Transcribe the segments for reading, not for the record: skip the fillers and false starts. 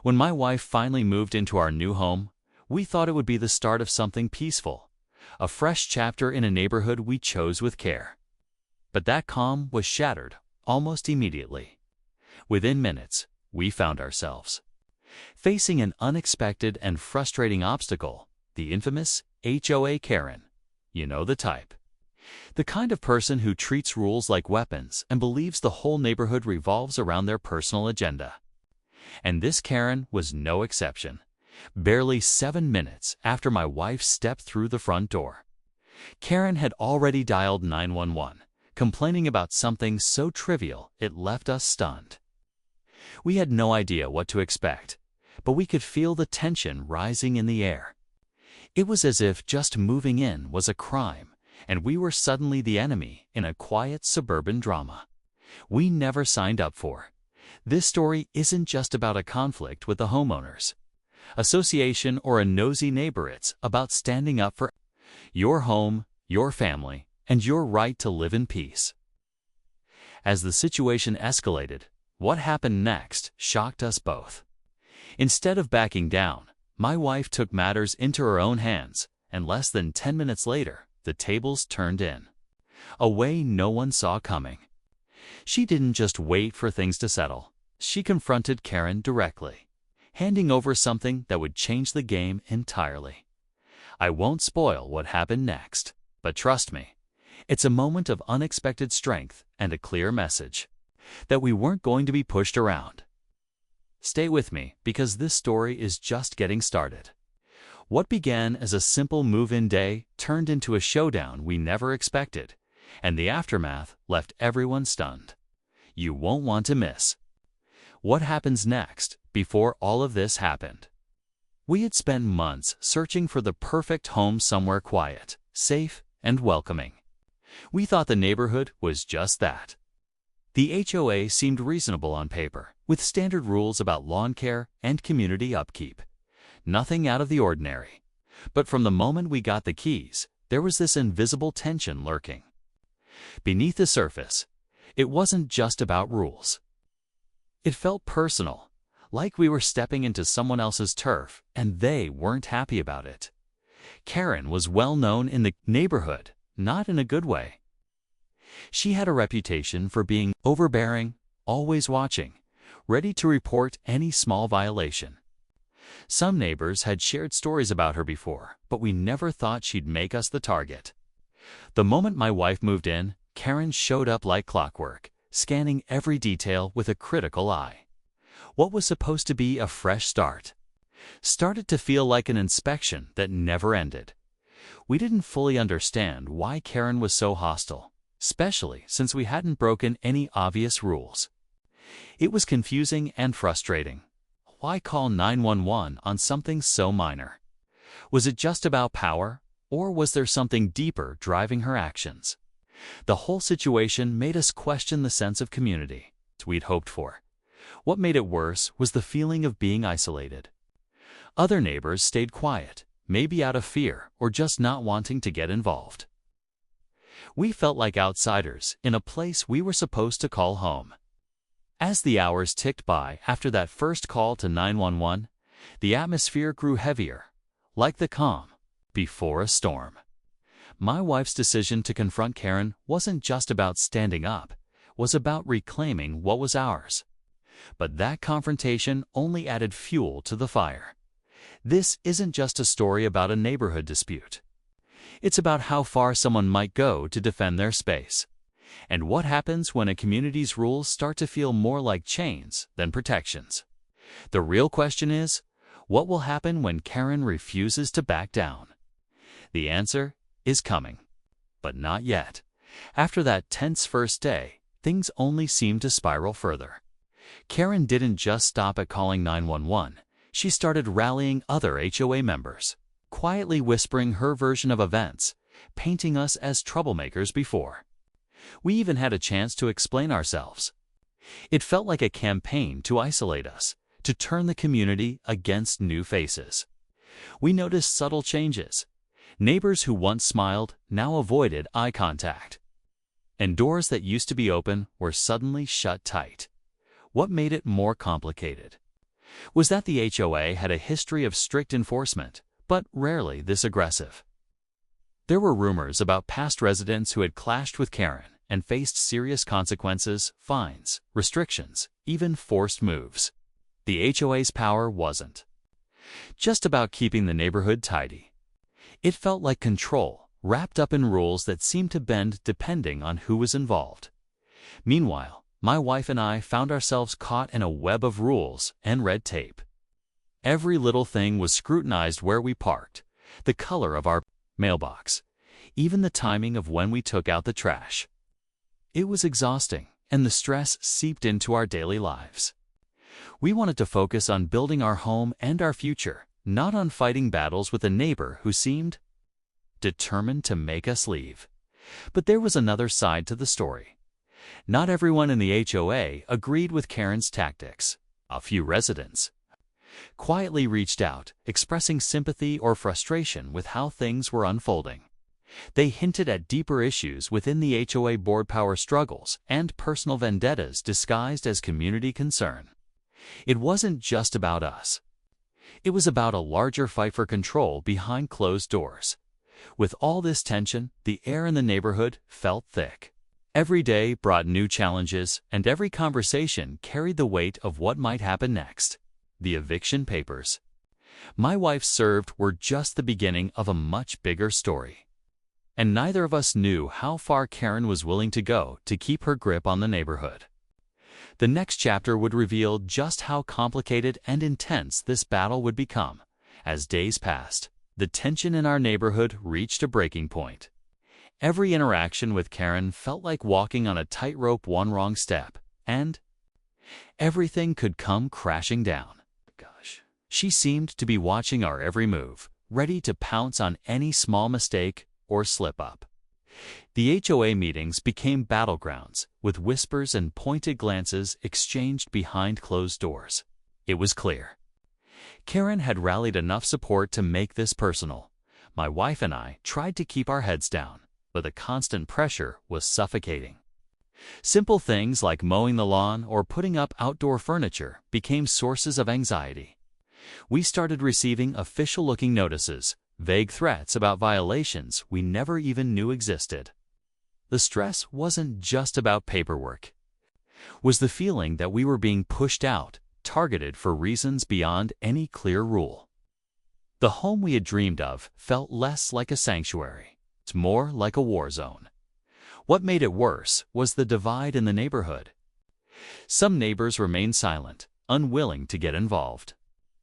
When my wife finally moved into our new home, we thought it would be the start of something peaceful, a fresh chapter in a neighborhood we chose with care. But that calm was shattered almost immediately. Within minutes, we found ourselves facing an unexpected and frustrating obstacle, the infamous HOA Karen. You know the type. The kind of person who treats rules like weapons and believes the whole neighborhood revolves around their personal agenda. And this Karen was no exception. Barely 7 minutes after my wife stepped through the front door, Karen had already dialed 911, complaining about something so trivial it left us stunned. We had no idea what to expect, but we could feel the tension rising in the air. It was as if just moving in was a crime, and we were suddenly the enemy in a quiet suburban drama we never signed up for. This story isn't just about a conflict with the homeowners association or a nosy neighbor. It's about standing up for your home, your family, and your right to live in peace. As the situation escalated, what happened next shocked us both. Instead of backing down, my wife took matters into her own hands, and less than 10 minutes later, the tables turned in a way no one saw coming. She didn't just wait for things to settle. She confronted Karen directly, handing over something that would change the game entirely. I won't spoil what happened next, but trust me, it's a moment of unexpected strength and a clear message that we weren't going to be pushed around. Stay with me, because this story is just getting started. What began as a simple move-in day turned into a showdown we never expected, and the aftermath left everyone stunned. You won't want to miss what happens next. Before all of this happened, we had spent months searching for the perfect home somewhere quiet, safe, and welcoming. We thought the neighborhood was just that. The HOA seemed reasonable on paper, with standard rules about lawn care and community upkeep. Nothing out of the ordinary. But from the moment we got the keys, there was this invisible tension lurking beneath the surface. It wasn't just about rules. It felt personal, like we were stepping into someone else's turf, and they weren't happy about it. Karen was well known in the neighborhood, not in a good way. She had a reputation for being overbearing, always watching, ready to report any small violation. Some neighbors had shared stories about her before, but we never thought she'd make us the target. The moment my wife moved in, Karen showed up like clockwork, scanning every detail with a critical eye. What was supposed to be a fresh start started to feel like an inspection that never ended. We didn't fully understand why Karen was so hostile, especially since we hadn't broken any obvious rules. It was confusing and frustrating. Why call 911 on something so minor? Was it just about power, or was there something deeper driving her actions? The whole situation made us question the sense of community we'd hoped for. What made it worse was the feeling of being isolated. Other neighbors stayed quiet, maybe out of fear or just not wanting to get involved. We felt like outsiders in a place we were supposed to call home. As the hours ticked by after that first call to 911, the atmosphere grew heavier, like the calm before a storm. My wife's decision to confront Karen wasn't just about standing up, it was about reclaiming what was ours. But that confrontation only added fuel to the fire. This isn't just a story about a neighborhood dispute. It's about how far someone might go to defend their space, and what happens when a community's rules start to feel more like chains than protections. The real question is, what will happen when Karen refuses to back down? The answer is coming, but not yet. After that tense first day, things only seemed to spiral further. Karen didn't just stop at calling 911. She started rallying other HOA members, quietly whispering her version of events, painting us as troublemakers before we even had a chance to explain ourselves. It felt like a campaign to isolate us, to turn the community against new faces. We noticed subtle changes. Neighbors who once smiled now avoided eye contact, and doors that used to be open were suddenly shut tight. What made it more complicated was that the HOA had a history of strict enforcement, but rarely this aggressive. There were rumors about past residents who had clashed with Karen and faced serious consequences, fines, restrictions, even forced moves. The HOA's power wasn't just about keeping the neighborhood tidy. It felt like control, wrapped up in rules that seemed to bend depending on who was involved. Meanwhile, my wife and I found ourselves caught in a web of rules and red tape. Every little thing was scrutinized: where we parked, the color of our mailbox, even the timing of when we took out the trash. It was exhausting, and the stress seeped into our daily lives. We wanted to focus on building our home and our future, not on fighting battles with a neighbor who seemed determined to make us leave. But there was another side to the story. Not everyone in the HOA agreed with Karen's tactics. A few residents quietly reached out, expressing sympathy or frustration with how things were unfolding. They hinted at deeper issues within the HOA board: power struggles and personal vendettas disguised as community concern. It wasn't just about us. It was about a larger fight for control behind closed doors. With all this tension, the air in the neighborhood felt thick. Every day brought new challenges, and every conversation carried the weight of what might happen next. The eviction papers my wife served were just the beginning of a much bigger story. And neither of us knew how far Karen was willing to go to keep her grip on the neighborhood. The next chapter would reveal just how complicated and intense this battle would become. As days passed, the tension in our neighborhood reached a breaking point. Every interaction with Karen felt like walking on a tightrope: one wrong step, and everything could come crashing down. She seemed to be watching our every move, ready to pounce on any small mistake or slip-up. The HOA meetings became battlegrounds, with whispers and pointed glances exchanged behind closed doors. It was clear Karen had rallied enough support to make this personal. My wife and I tried to keep our heads down, but the constant pressure was suffocating. Simple things like mowing the lawn or putting up outdoor furniture became sources of anxiety. We started receiving official-looking notices, vague threats about violations we never even knew existed. The stress wasn't just about paperwork. It was the feeling that we were being pushed out, targeted for reasons beyond any clear rule. The home we had dreamed of felt less like a sanctuary. It's more like a war zone. What made it worse was the divide in the neighborhood. Some neighbors remained silent, unwilling to get involved,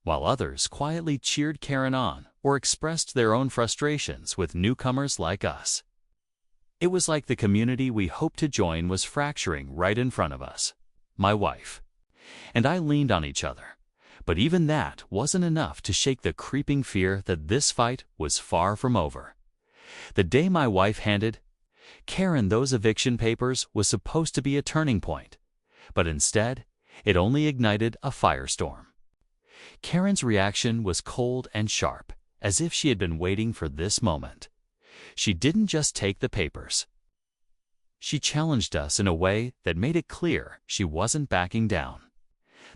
while others quietly cheered Karen on or expressed their own frustrations with newcomers like us. It was like the community we hoped to join was fracturing right in front of us. My wife and I leaned on each other, but even that wasn't enough to shake the creeping fear that this fight was far from over. The day my wife handed Karen those eviction papers was supposed to be a turning point, but instead, it only ignited a firestorm. Karen's reaction was cold and sharp, as if she had been waiting for this moment. She didn't just take the papers. She challenged us in a way that made it clear she wasn't backing down.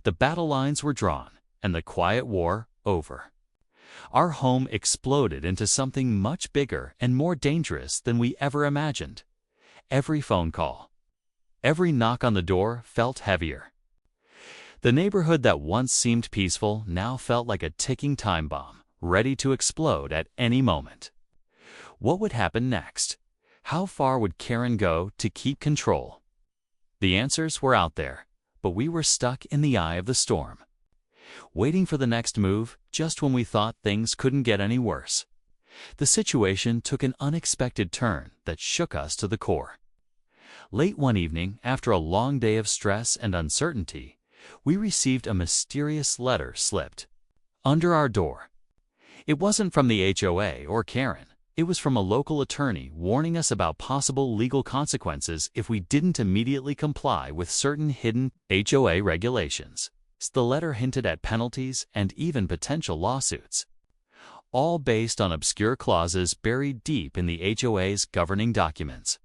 The battle lines were drawn, and the quiet war over. Our home exploded into something much bigger and more dangerous than we ever imagined. Every phone call, every knock on the door felt heavier. The neighborhood that once seemed peaceful now felt like a ticking time bomb, ready to explode at any moment. What would happen next? How far would Karen go to keep control? The answers were out there, but we were stuck in the eye of the storm, waiting for the next move just when we thought things couldn't get any worse. The situation took an unexpected turn that shook us to the core. Late one evening, after a long day of stress and uncertainty, we received a mysterious letter slipped under our door. It wasn't from the HOA or Karen. It was from a local attorney warning us about possible legal consequences if we didn't immediately comply with certain hidden HOA regulations. The letter hinted at penalties and even potential lawsuits, all based on obscure clauses buried deep in the HOA's governing documents.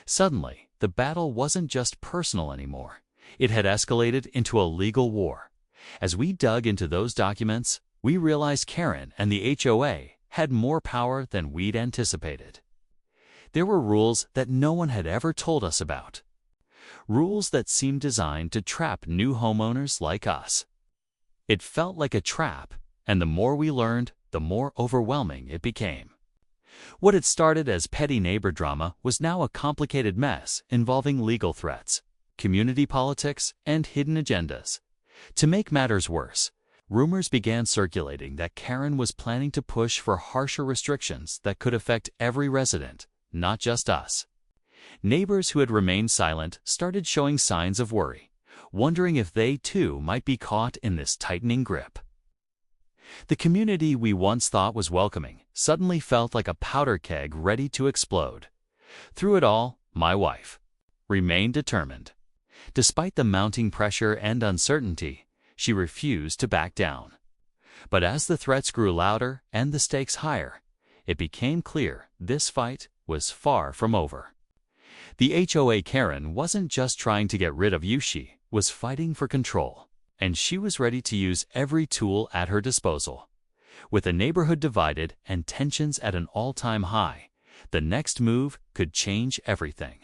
Suddenly, the battle wasn't just personal anymore. It had escalated into a legal war, As we dug into those documents, we realized Karen and the HOA had more power than we'd anticipated. There were rules that no one had ever told us about. Rules that seemed designed to trap new homeowners like us. It felt like a trap, and the more we learned, the more overwhelming it became. What had started as petty neighbor drama was now a complicated mess involving legal threats, community politics, and hidden agendas. To make matters worse, rumors began circulating that Karen was planning to push for harsher restrictions that could affect every resident, not just us. Neighbors who had remained silent started showing signs of worry, wondering if they too might be caught in this tightening grip. The community we once thought was welcoming suddenly felt like a powder keg ready to explode. Through it all, my wife remained determined. Despite the mounting pressure and uncertainty, she refused to back down. But as the threats grew louder and the stakes higher, it became clear this fight was far from over. The HOA Karen wasn't just trying to get rid of you, she was fighting for control, and she was ready to use every tool at her disposal. With the neighborhood divided and tensions at an all-time high, the next move could change everything.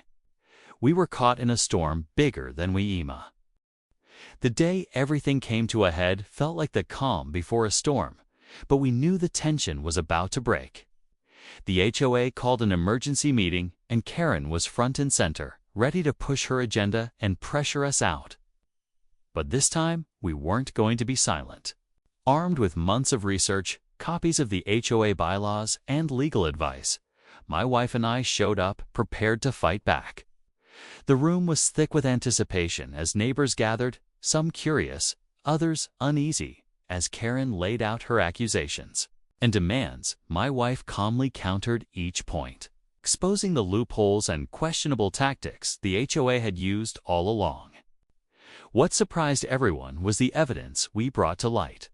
We were caught in a storm bigger than we imagined. The day everything came to a head felt like the calm before a storm, but we knew the tension was about to break. The HOA called an emergency meeting, and Karen was front and center, ready to push her agenda and pressure us out. But this time, we weren't going to be silent. Armed with months of research, copies of the HOA bylaws, and legal advice, my wife and I showed up prepared to fight back. The room was thick with anticipation as neighbors gathered, some curious, others uneasy, as Karen laid out her accusations and demands. My wife calmly countered each point, exposing the loopholes and questionable tactics the HOA had used all along. What surprised everyone was the evidence we brought to light.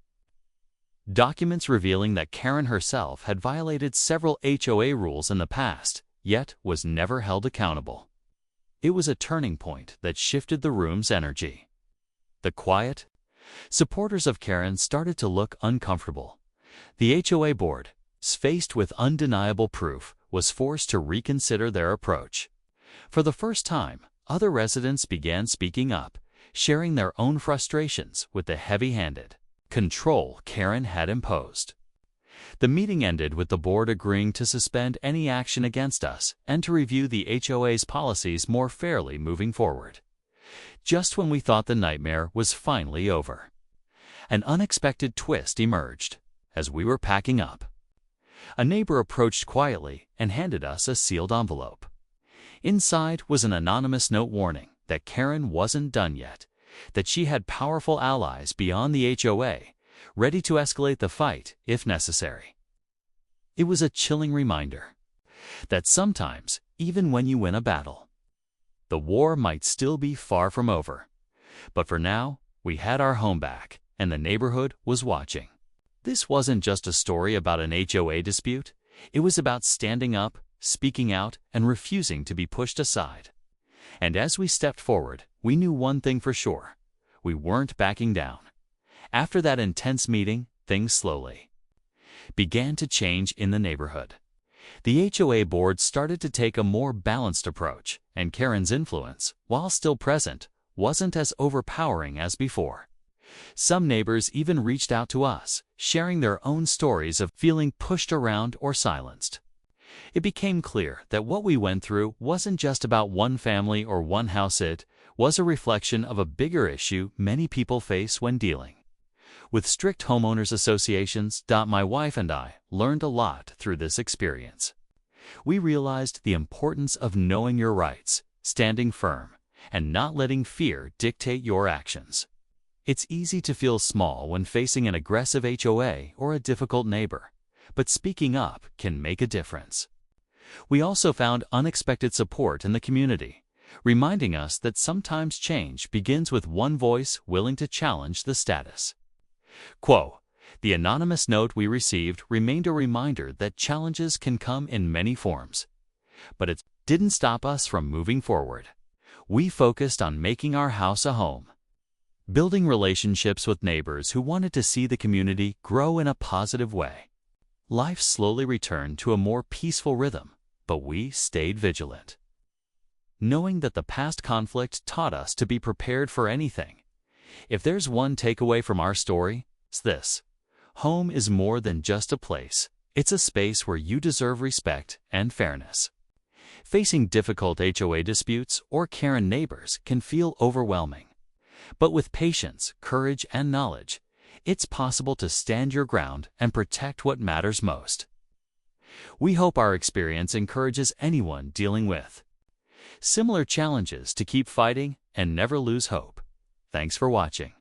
Documents revealing that Karen herself had violated several HOA rules in the past, yet was never held accountable. It was a turning point that shifted the room's energy. The quiet supporters of Karen started to look uncomfortable. The HOA board, faced with undeniable proof, was forced to reconsider their approach. For the first time, other residents began speaking up, sharing their own frustrations with the heavy-handed control Karen had imposed. The meeting ended with the board agreeing to suspend any action against us and to review the HOA's policies more fairly moving forward. Just when we thought the nightmare was finally over, an unexpected twist emerged. As we were packing up, a neighbor approached quietly and handed us a sealed envelope. Inside was an anonymous note warning that Karen wasn't done yet, that she had powerful allies beyond the HOA, ready to escalate the fight if necessary. It was a chilling reminder that sometimes, even when you win a battle, the war might still be far from over. But for now, we had our home back, and the neighborhood was watching. This wasn't just a story about an HOA dispute. It was about standing up, speaking out, and refusing to be pushed aside. And as we stepped forward, we knew one thing for sure. We weren't backing down. After that intense meeting, things slowly began to change in the neighborhood. The HOA board started to take a more balanced approach, and Karen's influence, while still present, wasn't as overpowering as before. Some neighbors even reached out to us, sharing their own stories of feeling pushed around or silenced. It became clear that what we went through wasn't just about one family or one house. It was a reflection of a bigger issue many people face when dealing with strict homeowners associations. My wife and I learned a lot through this experience. We realized the importance of knowing your rights, standing firm, and not letting fear dictate your actions. It's easy to feel small when facing an aggressive HOA or a difficult neighbor, but speaking up can make a difference. We also found unexpected support in the community, reminding us that sometimes change begins with one voice willing to challenge the status quo. The anonymous note we received remained a reminder that challenges can come in many forms. But it didn't stop us from moving forward. We focused on making our house a home building relationships with neighbors who wanted to see the community grow in a positive way. Life slowly returned to a more peaceful rhythm, but we stayed vigilant. Knowing that the past conflict taught us to be prepared for anything. If there's one takeaway from our story, it's this: home is more than just a place. It's a space where you deserve respect and fairness. Facing difficult HOA disputes or Karen neighbors can feel overwhelming. But with patience, courage, and knowledge, it's possible to stand your ground and protect what matters most. We hope our experience encourages anyone dealing with similar challenges to keep fighting and never lose hope. Thanks for watching.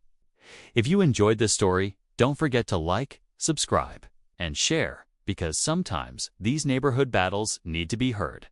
If you enjoyed this story, don't forget to like, subscribe, and share, because sometimes these neighborhood battles need to be heard.